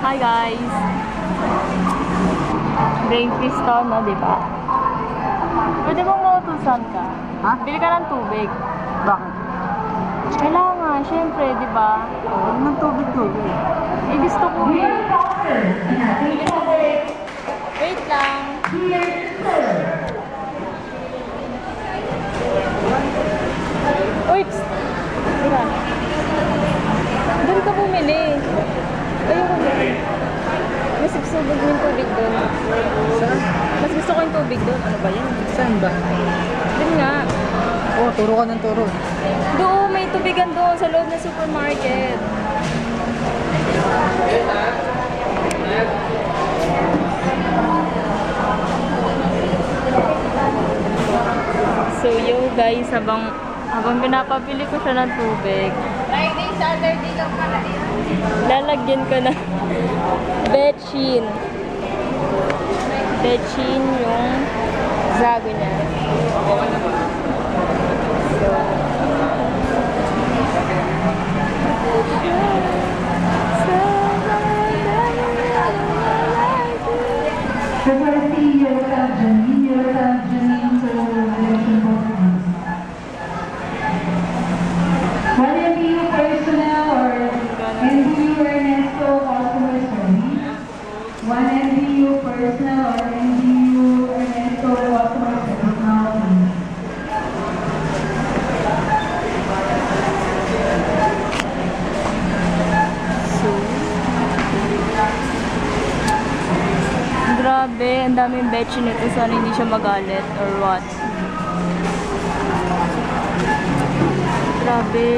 Hi guys! Breakfast to, no? Diba? Pwede bang mautusan ka? Ha? Bili ka ng tubig. Bakit? Kailangan, syempre, diba? Huwag ng tubig-tubig. Eh, gusto ko eh. Wait lang. Uy! Tira. Doon ka bumili. Ayoko doon. Mas gusto ko yung tubig doon. Saan? Mas gusto ko yung tubig doon. Ano ba yan? Saan ba? Doon nga. Oo, turo ka ng turo. Doon, may tubigan doon sa loob ng supermarket. So yo guys, habang pinapabili ko siya ng tubig, Friday, Saturday lang pala yun. lalagyan ko ng betchin. Betchin yung zago niya. One NDU personal or NDU Ernesto customer service now, please. So, grabe, ang daming betchin nito. Sana hindi siya magalit or what. Grabe.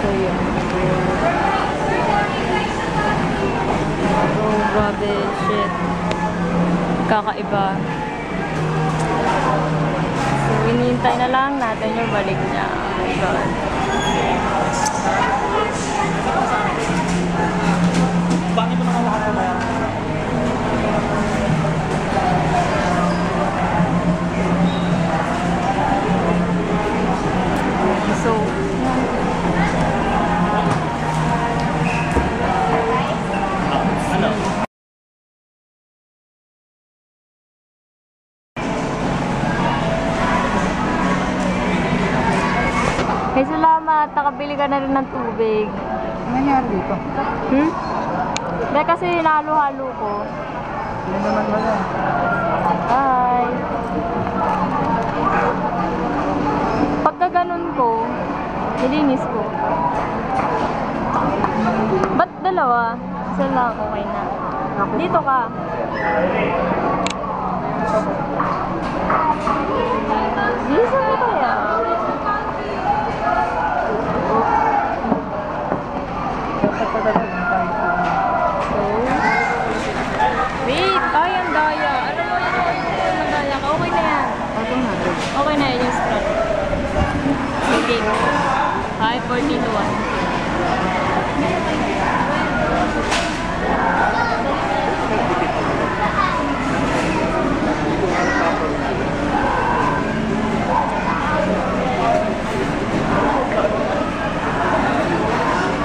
So, yun. Oh, grabe. Shit. Kakaiba. So, hinihintay na lang natin yung balik niya. Oh my God. Bakit mo naman lahat ba? So, hey, salamat. Nakabili ka na rin ng tubig. Ano nangyari dito? Dahil kasi hinalo-halo ko. Hindi naman wala. Hi! Pagka ganun ko, nilinis ko. Ba't dalawa? Isa lang, okay na. Dito ka. Dito ka kaya? Wait! Ay, ang daya. Alam mo yun, ang daya ka. Okay na yan. Okay na yun yung strap. Okay. Hi, 14 to 1.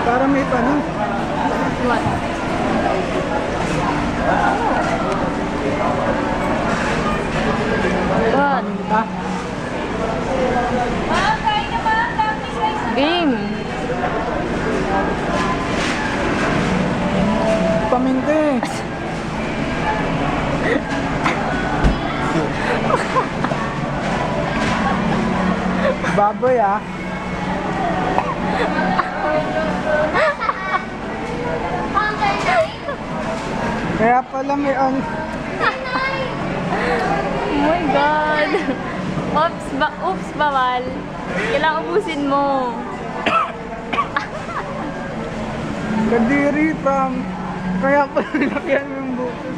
Para may pano. What? What? Ha? Ma'am, kain na ma'am. Dami size. Game! Paminti. Baboy ah. Kaya pala may on. Oh my God! Oops, bawal. Kailangan ubusin mo. Kadiri from. Kaya pala nilakyan mo yung butas.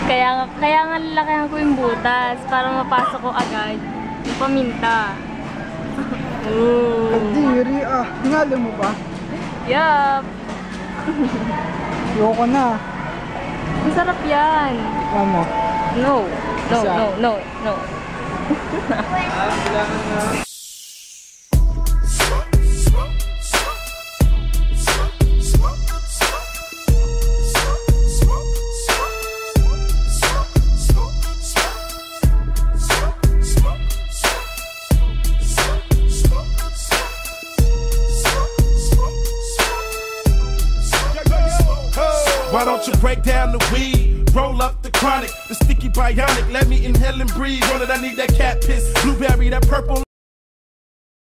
Kaya nga lalakihan ko yung butas para mapasok ko agad yung paminta. Kadiri ah. Hinalo mo ba? Yup! Ayoko na. Masarap yan. Ano? No. No, Isa. no, no, no. Why don't you break down the weed? Roll up the chronic, the sticky bionic. Let me inhale and breathe. Know that I need that cat piss. Blueberry, that purple